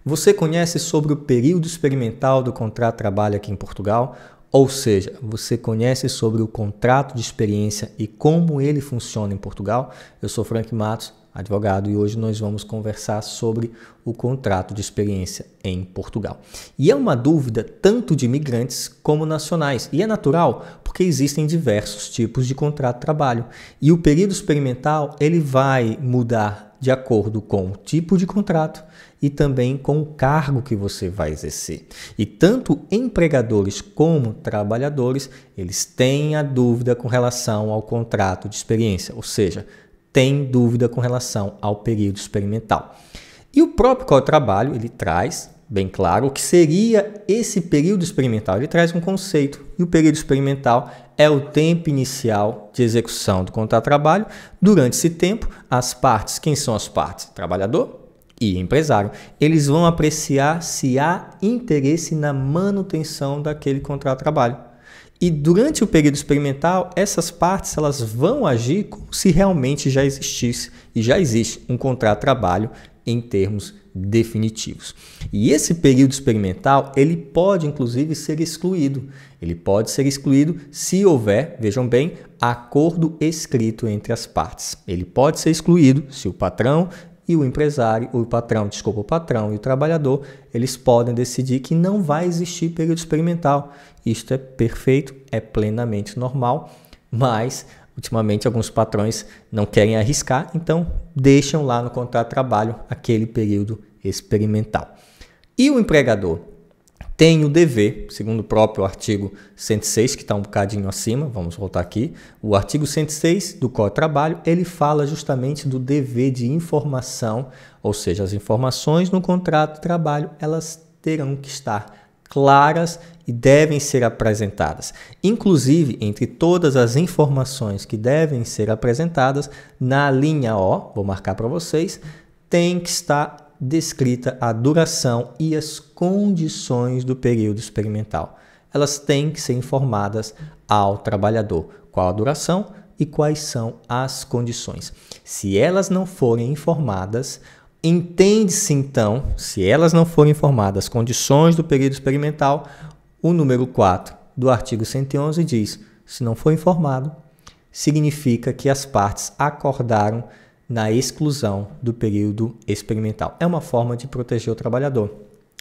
Você conhece sobre o período experimental do contrato de trabalho aqui em Portugal? Ou seja, você conhece sobre o contrato de experiência e como ele funciona em Portugal? Eu sou Frank Matos, advogado, e hoje nós vamos conversar sobre o contrato de experiência em Portugal. E é uma dúvida tanto de imigrantes como nacionais, e é natural porque existem diversos tipos de contrato de trabalho. E o período experimental ele vai mudar de acordo com o tipo de contrato e também com o cargo que você vai exercer. E tanto empregadores como trabalhadores, eles têm a dúvida com relação ao contrato de experiência, ou seja, tem dúvida com relação ao período experimental. E o próprio Código de Trabalho, ele traz bem claro o que seria esse período experimental. Ele traz um conceito, e o período experimental é o tempo inicial de execução do contrato de trabalho. Durante esse tempo, as partes, quem são as partes? Trabalhador e empresário. Eles vão apreciar se há interesse na manutenção daquele contrato de trabalho. E durante o período experimental, essas partes elas vão agir como se realmente já existisse e já existe um contrato de trabalho em termos definitivos. E esse período experimental, ele pode inclusive ser excluído. Ele pode ser excluído se houver, vejam bem, acordo escrito entre as partes. Ele pode ser excluído se o patrão e o empresário, o patrão e o trabalhador, eles podem decidir que não vai existir período experimental. Isto é perfeito, é plenamente normal, mas ultimamente alguns patrões não querem arriscar, então deixam lá no contrato de trabalho aquele período experimental. E o empregador tem o dever, segundo o próprio artigo 106, que está um bocadinho acima, vamos voltar aqui, o artigo 106 do Código de Trabalho, ele fala justamente do dever de informação, ou seja, as informações no contrato de trabalho, elas terão que estar claras e devem ser apresentadas. Inclusive, entre todas as informações que devem ser apresentadas, na linha O, vou marcar para vocês, tem que estar descrita a duração e as condições do período experimental. Elas têm que ser informadas ao trabalhador. Qual a duração e quais são as condições. Se elas não forem informadas, entende-se então, se elas não forem informadas as condições do período experimental, o número 4 do artigo 111 diz, se não for informado, significa que as partes acordaram na exclusão do período experimental. É uma forma de proteger o trabalhador.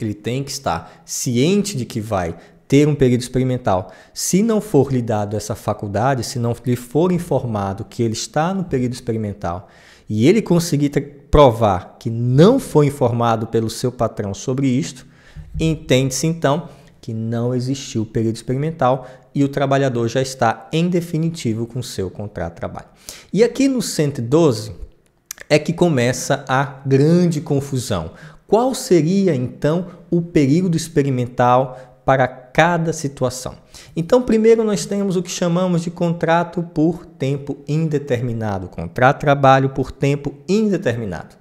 Ele tem que estar ciente de que vai ter um período experimental. Se não for lhe dado essa faculdade, se não lhe for informado que ele está no período experimental e ele conseguir provar que não foi informado pelo seu patrão sobre isto, entende-se então que não existiu o período experimental e o trabalhador já está em definitivo com o seu contrato de trabalho. E aqui no 112 é que começa a grande confusão. Qual seria então o período experimental para cada situação? Então, primeiro nós temos o que chamamos de contrato por tempo indeterminado, contrato de trabalho por tempo indeterminado.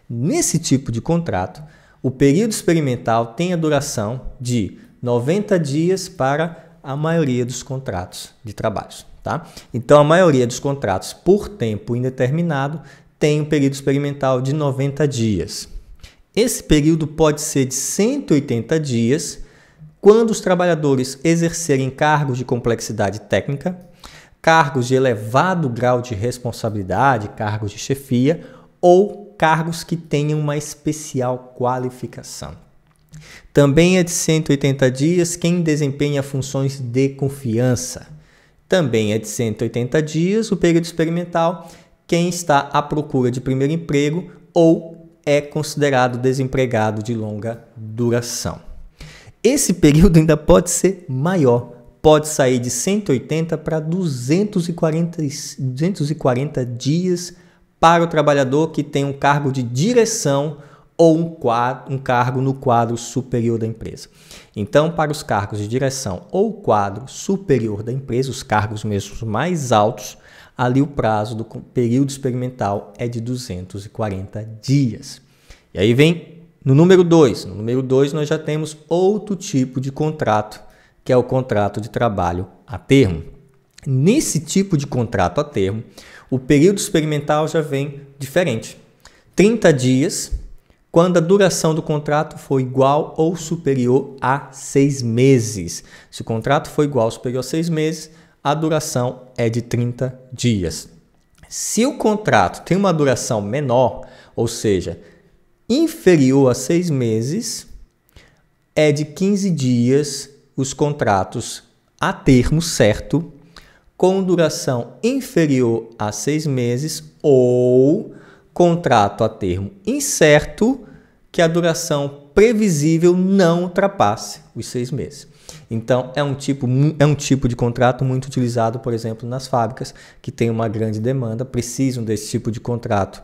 Nesse tipo de contrato, o período experimental tem a duração de 90 dias para a maioria dos contratos de trabalhos, tá? Então, a maioria dos contratos por tempo indeterminado tem um período experimental de 90 dias. Esse período pode ser de 180 dias quando os trabalhadores exercerem cargos de complexidade técnica, cargos de elevado grau de responsabilidade, cargos de chefia ou cargos que tenham uma especial qualificação. Também é de 180 dias quem desempenha funções de confiança. Também é de 180 dias o período experimental quem está à procura de primeiro emprego ou é considerado desempregado de longa duração. Esse período ainda pode ser maior, pode sair de 180 para 240 dias para o trabalhador que tem um cargo de direção ou um cargo no quadro superior da empresa. Então, para os cargos de direção ou quadro superior da empresa, os cargos mesmo mais altos, ali o prazo do período experimental é de 240 dias. E aí vem no número 2. No número 2 nós já temos outro tipo de contrato, que é o contrato de trabalho a termo. Nesse tipo de contrato a termo, o período experimental já vem diferente. 30 dias quando a duração do contrato for igual ou superior a 6 meses. Se o contrato for igual ou superior a 6 meses, a duração é de 30 dias. Se o contrato tem uma duração menor, ou seja, inferior a 6 meses, é de 15 dias os contratos a termo certo, com duração inferior a 6 meses, ou contrato a termo incerto, que a duração previsível não ultrapasse os 6 meses. Então, é um tipo de contrato muito utilizado, por exemplo, nas fábricas, que tem uma grande demanda, precisam desse tipo de contrato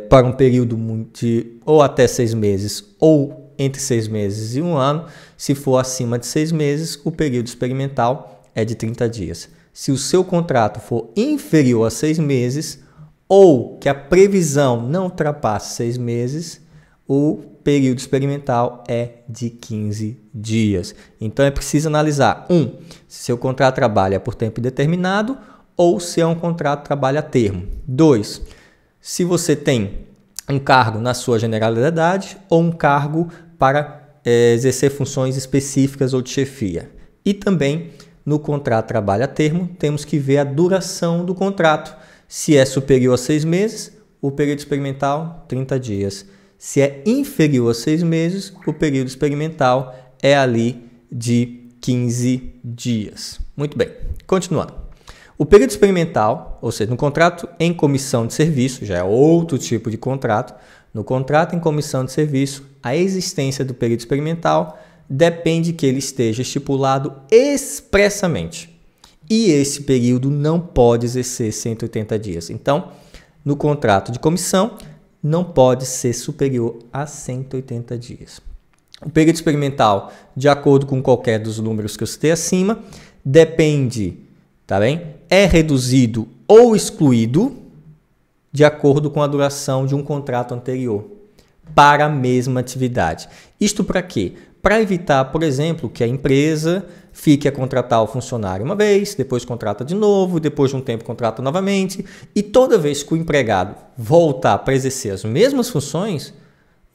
para um período de ou até 6 meses, ou entre 6 meses e 1 ano. Se for acima de 6 meses, o período experimental é de 30 dias. Se o seu contrato for inferior a 6 meses, ou que a previsão não ultrapasse 6 meses, o período experimental é de 15 dias. Então, é preciso analisar, se seu contrato trabalha por tempo indeterminado ou se é um contrato de trabalho a termo. 2, se você tem um cargo na sua generalidade ou um cargo para exercer funções específicas ou de chefia. E também, no contrato de trabalho a termo, temos que ver a duração do contrato. Se é superior a 6 meses, o período experimental, 30 dias. Se é inferior a 6 meses, o período experimental é ali de 15 dias. Muito bem, continuando. O período experimental, ou seja, no contrato em comissão de serviço, já é outro tipo de contrato. No contrato em comissão de serviço, a existência do período experimental depende que ele esteja estipulado expressamente. E esse período não pode exercer 180 dias. Então, no contrato de comissão, não pode ser superior a 180 dias. O período experimental, de acordo com qualquer dos números que eu citei acima, depende, tá bem? É reduzido ou excluído de acordo com a duração de um contrato anterior para a mesma atividade. Isto para quê? Para evitar, por exemplo, que a empresa fique a contratar o funcionário uma vez, depois contrata de novo, depois de um tempo contrata novamente, e toda vez que o empregado voltar para exercer as mesmas funções,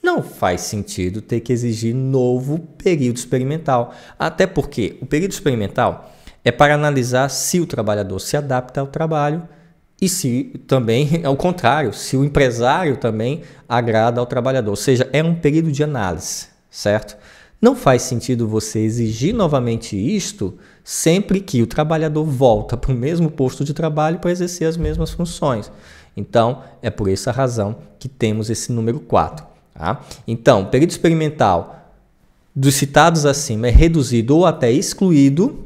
não faz sentido ter que exigir novo período experimental. Até porque o período experimental é para analisar se o trabalhador se adapta ao trabalho e se também, ao contrário, se o empresário também agrada ao trabalhador. Ou seja, é um período de análise, certo? Não faz sentido você exigir novamente isto sempre que o trabalhador volta para o mesmo posto de trabalho para exercer as mesmas funções. Então, é por essa razão que temos esse número 4. Tá? Então, o período experimental dos citados acima é reduzido ou até excluído,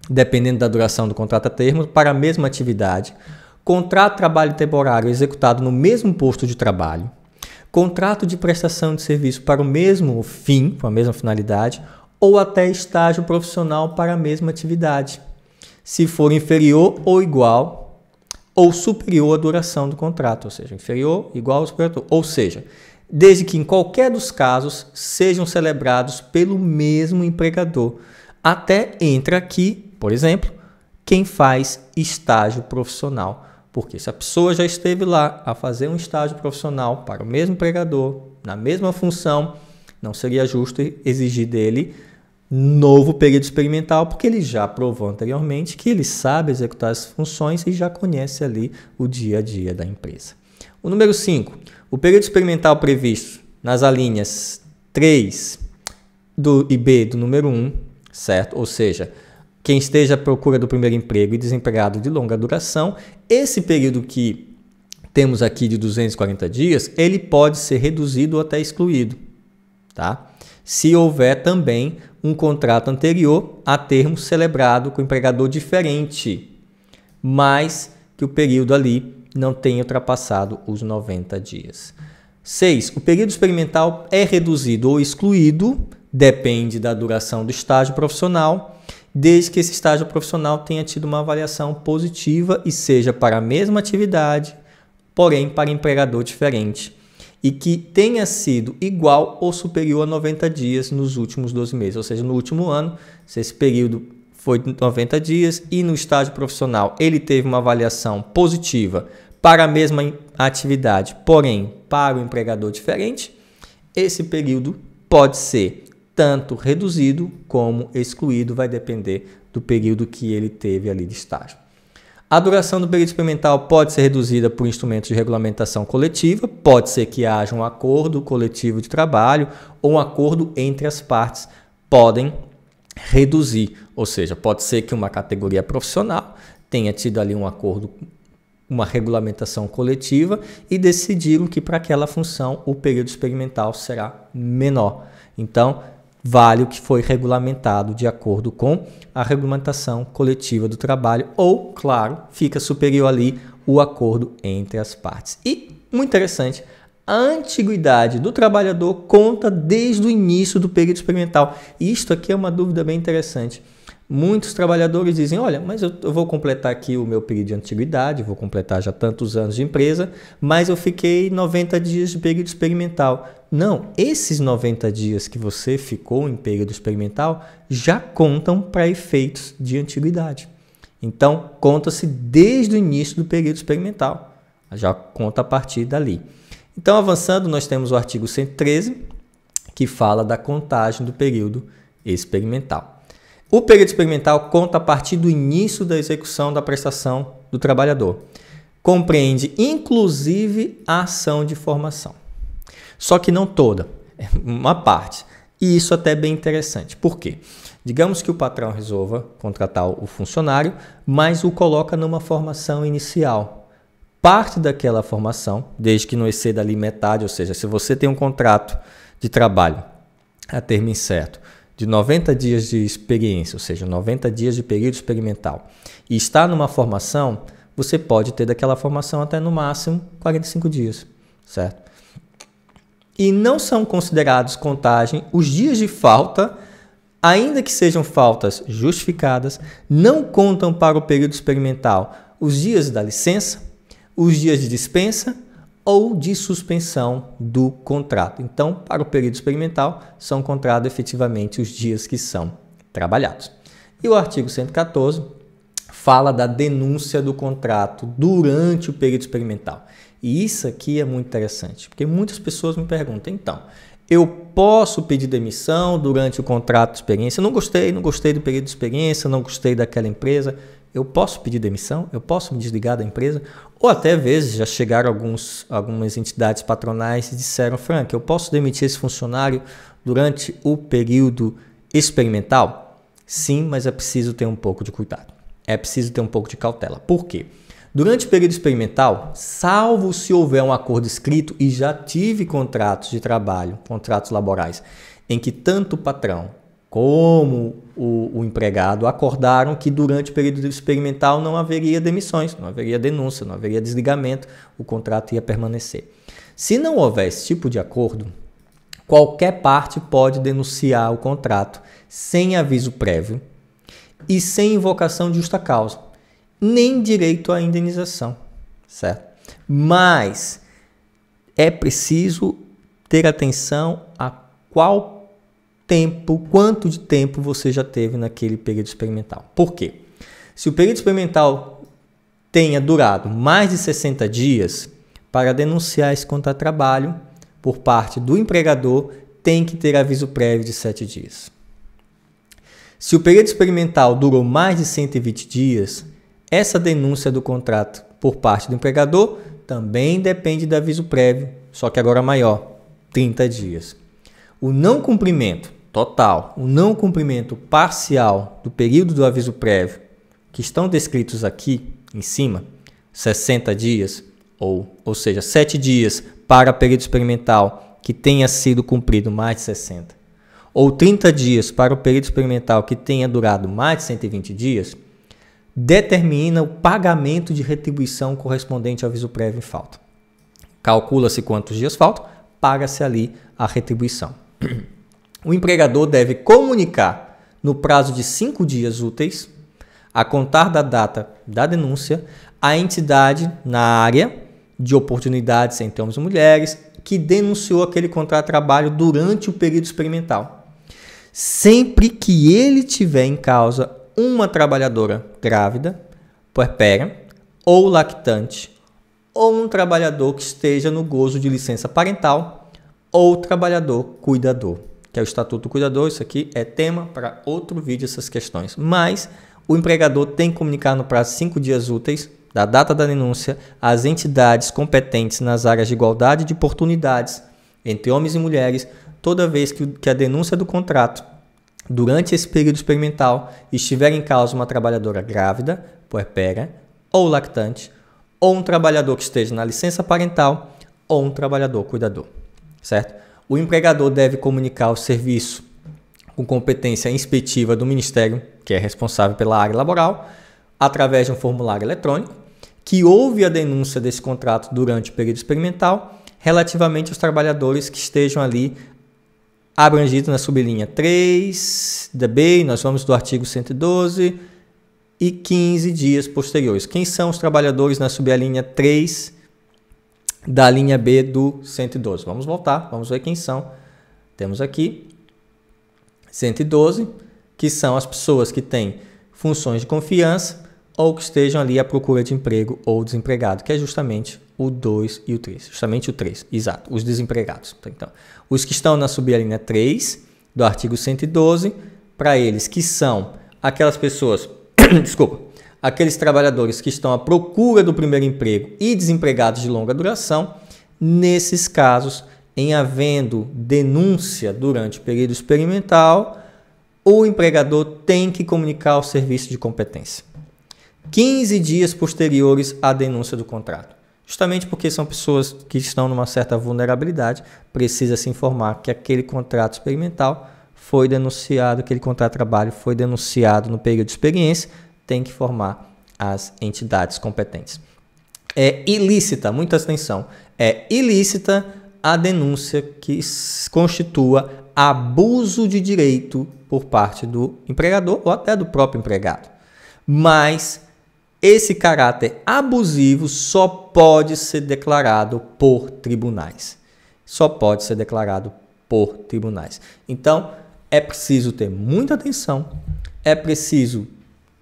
dependendo da duração do contrato a termo, para a mesma atividade. Contrato de trabalho temporário executado no mesmo posto de trabalho. Contrato de prestação de serviço para o mesmo fim, para a mesma finalidade, ou até estágio profissional para a mesma atividade, se for inferior ou igual ou superior à duração do contrato, ou seja, inferior, igual ou superior, ou seja, desde que em qualquer dos casos sejam celebrados pelo mesmo empregador. Até entra aqui, por exemplo, quem faz estágio profissional. Porque se a pessoa já esteve lá a fazer um estágio profissional para o mesmo empregador, na mesma função, não seria justo exigir dele novo período experimental, porque ele já provou anteriormente que ele sabe executar as funções e já conhece ali o dia a dia da empresa. O número 5, o período experimental previsto nas alíneas 3 e B do número 1, certo? Ou seja, quem esteja à procura do primeiro emprego e desempregado de longa duração, esse período que temos aqui de 240 dias, ele pode ser reduzido ou até excluído, tá? Se houver também um contrato anterior a termo celebrado com empregador diferente, mas que o período ali não tenha ultrapassado os 90 dias. 6. O período experimental é reduzido ou excluído, depende da duração do estágio profissional, desde que esse estágio profissional tenha tido uma avaliação positiva e seja para a mesma atividade, porém para empregador diferente, e que tenha sido igual ou superior a 90 dias nos últimos 12 meses, ou seja, no último ano, se esse período foi 90 dias e no estágio profissional ele teve uma avaliação positiva para a mesma atividade, porém para o empregador diferente, esse período pode ser tanto reduzido como excluído, vai depender do período que ele teve ali de estágio. A duração do período experimental pode ser reduzida por instrumentos de regulamentação coletiva, pode ser que haja um acordo coletivo de trabalho ou um acordo entre as partes podem reduzir, ou seja, pode ser que uma categoria profissional tenha tido ali um acordo, uma regulamentação coletiva e decidiram que para aquela função o período experimental será menor. Então, vale o que foi regulamentado de acordo com a regulamentação coletiva do trabalho ou, claro, fica superior ali o acordo entre as partes. E, muito interessante, a antiguidade do trabalhador conta desde o início do período experimental. E isto aqui é uma dúvida bem interessante. Muitos trabalhadores dizem, olha, mas eu vou completar aqui o meu período de antiguidade, vou completar já tantos anos de empresa, mas eu fiquei 90 dias de período experimental. Não, esses 90 dias que você ficou em período experimental já contam para efeitos de antiguidade. Então, conta-se desde o início do período experimental, já conta a partir dali. Então, avançando, nós temos o artigo 113, que fala da contagem do período experimental. O período experimental conta a partir do início da execução da prestação do trabalhador. Compreende, inclusive, a ação de formação. Só que não toda, é uma parte. E isso até é bem interessante. Por quê? Digamos que o patrão resolva contratar o funcionário, mas o coloca numa formação inicial. Parte daquela formação, desde que não exceda ali metade, ou seja, se você tem um contrato de trabalho a termo incerto, de 90 dias de experiência, ou seja, 90 dias de período experimental, e está numa formação, você pode ter daquela formação até no máximo 45 dias, certo? E não são considerados contagem os dias de falta, ainda que sejam faltas justificadas, não contam para o período experimental os dias da licença, os dias de dispensa ou de suspensão do contrato. Então, para o período experimental, são contados efetivamente os dias que são trabalhados. E o artigo 114 fala da denúncia do contrato durante o período experimental. E isso aqui é muito interessante, porque muitas pessoas me perguntam, então, eu posso pedir demissão durante o contrato de experiência? Não gostei do período de experiência, não gostei daquela empresa. Eu posso pedir demissão? Eu posso me desligar da empresa? Ou até vezes já chegaram algumas entidades patronais e disseram, Frank, eu posso demitir esse funcionário durante o período experimental? Sim, mas é preciso ter um pouco de cuidado. É preciso ter um pouco de cautela. Por quê? Durante o período experimental, salvo se houver um acordo escrito, e já tive contratos de trabalho, contratos laborais, em que tanto o patrão como o empregado acordaram que durante o período experimental não haveria demissões, não haveria denúncia, não haveria desligamento, o contrato ia permanecer. Se não houver esse tipo de acordo, qualquer parte pode denunciar o contrato sem aviso prévio e sem invocação de justa causa, nem direito à indenização, certo? Mas é preciso ter atenção a quanto de tempo você já teve naquele período experimental. Por quê? Se o período experimental tenha durado mais de 60 dias, para denunciar esse contrato de trabalho por parte do empregador, tem que ter aviso prévio de 7 dias. Se o período experimental durou mais de 120 dias, essa denúncia do contrato por parte do empregador também depende do aviso prévio, só que agora maior, 30 dias. O não cumprimento total, o não cumprimento parcial do período do aviso prévio, que estão descritos aqui em cima, 60 dias, ou seja, 7 dias para período experimental que tenha sido cumprido mais de 60, ou 30 dias para o período experimental que tenha durado mais de 120 dias, determina o pagamento de retribuição correspondente ao aviso prévio em falta. Calcula-se quantos dias faltam, paga-se ali a retribuição. O empregador deve comunicar no prazo de 5 dias úteis, a contar da data da denúncia, a entidade na área de oportunidades entre homens e mulheres que denunciou aquele contrato de trabalho durante o período experimental. Sempre que ele tiver em causa uma trabalhadora grávida, puerpéria ou lactante, ou um trabalhador que esteja no gozo de licença parental, ou trabalhador cuidador, que é o Estatuto do Cuidador. Isso aqui é tema para outro vídeo, essas questões. Mas o empregador tem que comunicar no prazo de 5 dias úteis da data da denúncia às entidades competentes nas áreas de igualdade de oportunidades entre homens e mulheres, toda vez que a denúncia do contrato durante esse período experimental estiver em causa uma trabalhadora grávida, puerpéria ou lactante, ou um trabalhador que esteja na licença parental, ou um trabalhador cuidador, certo? O empregador deve comunicar o serviço com competência inspectiva do Ministério, que é responsável pela área laboral, através de um formulário eletrônico, que houve a denúncia desse contrato durante o período experimental, relativamente aos trabalhadores que estejam ali abrangidos na sublinha 3 da B, nós vamos do artigo 112 e 15 dias posteriores. Quem são os trabalhadores na sublinha 3 da linha B do 112? Vamos voltar, vamos ver quem são. Temos aqui 112, que são as pessoas que têm funções de confiança ou que estejam ali à procura de emprego ou desempregado, que é justamente o 2 e o 3. Justamente o 3, exato, os desempregados. Então, os que estão na sublinha 3 do artigo 112, para eles que são aquelas pessoas, aqueles trabalhadores que estão à procura do primeiro emprego e desempregados de longa duração, nesses casos, em havendo denúncia durante o período experimental, o empregador tem que comunicar ao serviço de competência 15 dias posteriores à denúncia do contrato. Justamente porque são pessoas que estão numa certa vulnerabilidade, precisa se informar que aquele contrato experimental foi denunciado, aquele contrato de trabalho foi denunciado no período de experiência, tem que informar as entidades competentes. É ilícita, muita atenção, é ilícita a denúncia que constitua abuso de direito por parte do empregador ou até do próprio empregado. Mas esse caráter abusivo só pode ser declarado por tribunais. Só pode ser declarado por tribunais. Então, é preciso ter muita atenção, é preciso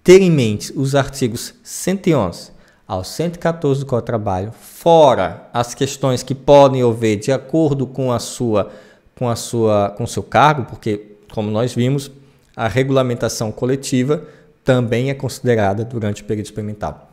ter em mente os artigos 111 ao 114 do Código do Trabalho, fora as questões que podem haver de acordo com o seu cargo, porque, como nós vimos, a regulamentação coletiva também é considerada durante o período experimental.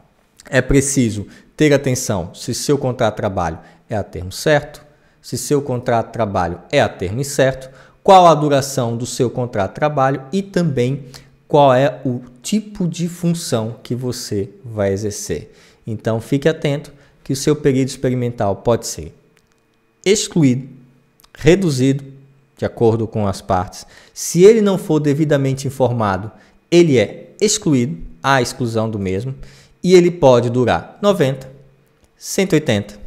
É preciso ter atenção se seu contrato de trabalho é a termo certo, se seu contrato de trabalho é a termo incerto, qual a duração do seu contrato de trabalho e também qual é o tipo de função que você vai exercer. Então, fique atento que o seu período experimental pode ser excluído, reduzido, de acordo com as partes. Se ele não for devidamente informado, ele é excluído, a exclusão do mesmo, e ele pode durar 90, 180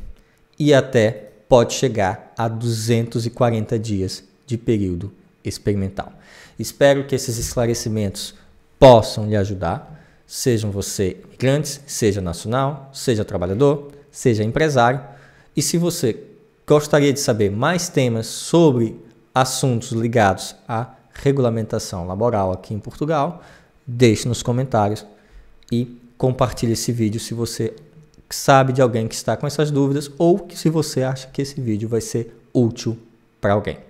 e até pode chegar a 240 dias de período experimental. Espero que esses esclarecimentos possam lhe ajudar, sejam você imigrante, seja nacional, seja trabalhador, seja empresário. E se você gostaria de saber mais temas sobre assuntos ligados à regulamentação laboral aqui em Portugal, deixe nos comentários e compartilhe esse vídeo se você sabe de alguém que está com essas dúvidas ou se você acha que esse vídeo vai ser útil para alguém.